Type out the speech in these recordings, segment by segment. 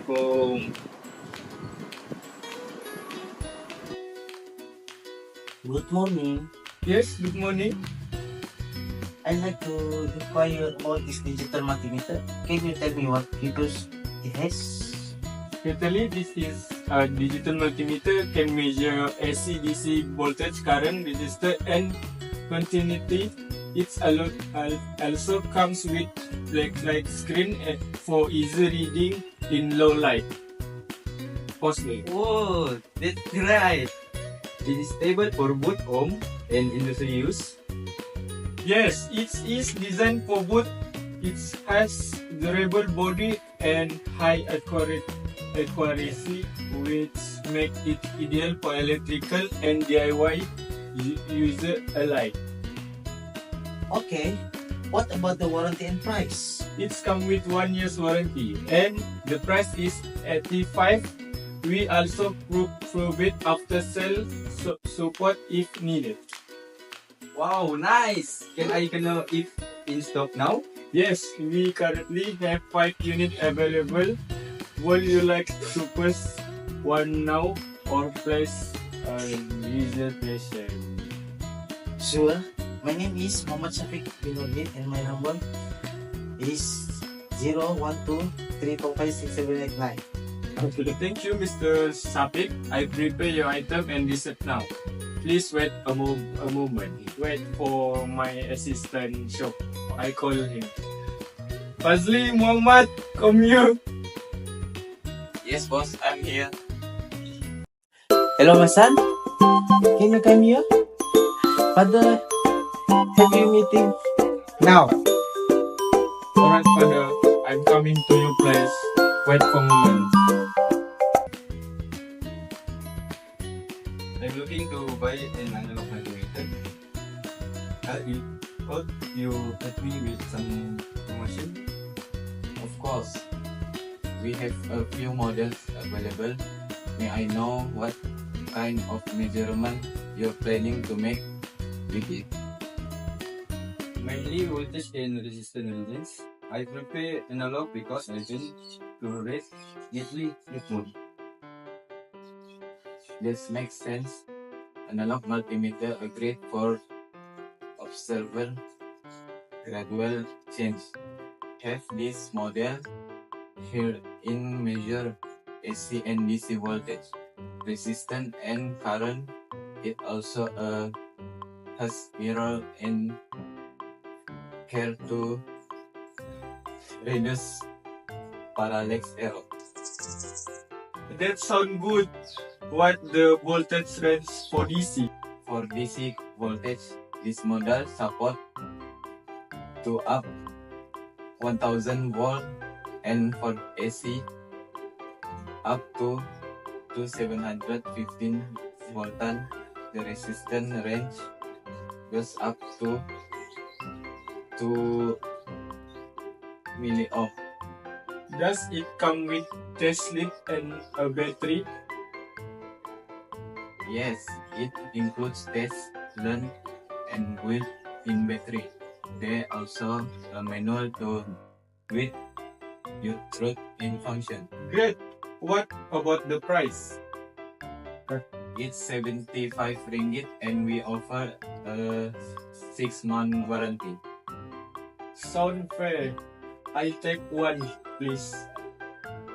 Assalamualaikum. Good morning. Yes, good morning. I'd like to inquire about this digital multimeter. Can you tell me what features it has? Actually, this is a digital multimeter can measure AC DC voltage, current, resistor, and continuity. It's also comes with blacklight screen for easy reading in low light. Possible. Oh, that's right. It is stable for both home and industry use. Yes, it is designed for both. It has durable body and high accuracy, which make it ideal for electrical and DIY user alike. Okay. What about the warranty and price? It's come with 1 year's warranty and the price is 85. We also prove it after sale support if needed. Wow, nice. Can I know if in stock now? Yes, we currently have 5 units available. Would you like to purchase one now or place a reservation? Sure. My name is Muhammad Shafiq and my number is 012-325-6789. Okay, thank you, Mr. Shafiq. I prepare your item and receipt now. Please wait a moment. Wait for my assistant shop. I call him. Fazli, Muhammad, come here. Yes, boss. I'm here. Hello, my son. Can you come here? Father, have you meeting now? Alright, father. I'm coming to your place. Wait for a moment. I'm looking to buy an analog multimeter. Could you help me with some promotion? Of course, we have a few models available. May I know what kind of measurement you're planning to make with it? Mainly voltage and resistance readings. I prefer analog because I can tolerate easily with mode. This makes sense. Analog multimeter are great for observer gradual change. Have this model here in measure AC and DC voltage, resistance and current. It also has mirror and care to reduce parallax error. That sounds good. What the voltage range for DC? For DC voltage, this model support to up 1000 volt, and for AC up to 715 volt. The resistance range goes up to 2 milliohm. Does it come with test lead and a battery? Yes, it includes test, learn, and built-in battery. There also a manual to with your truth in function. Great. What about the price? It's 75 ringgit and we offer a 6-month warranty. Sound fair. I'll take one, please.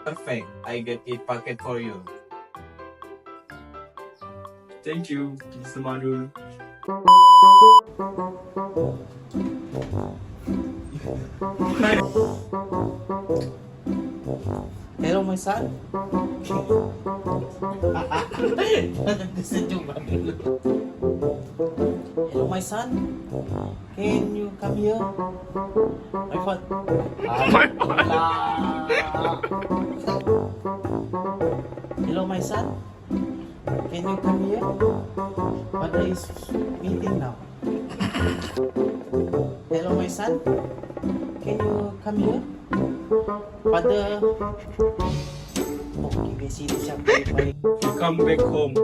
Perfect. I get it packet for you. Thank you, Mr. Madul. Hello, my son. Hello, my son. Can you come here? My father. Hello, my son. Can you come here? Father is meeting now. Hello, my son. Can you come here? Father. Okay, busy siya. You come back home.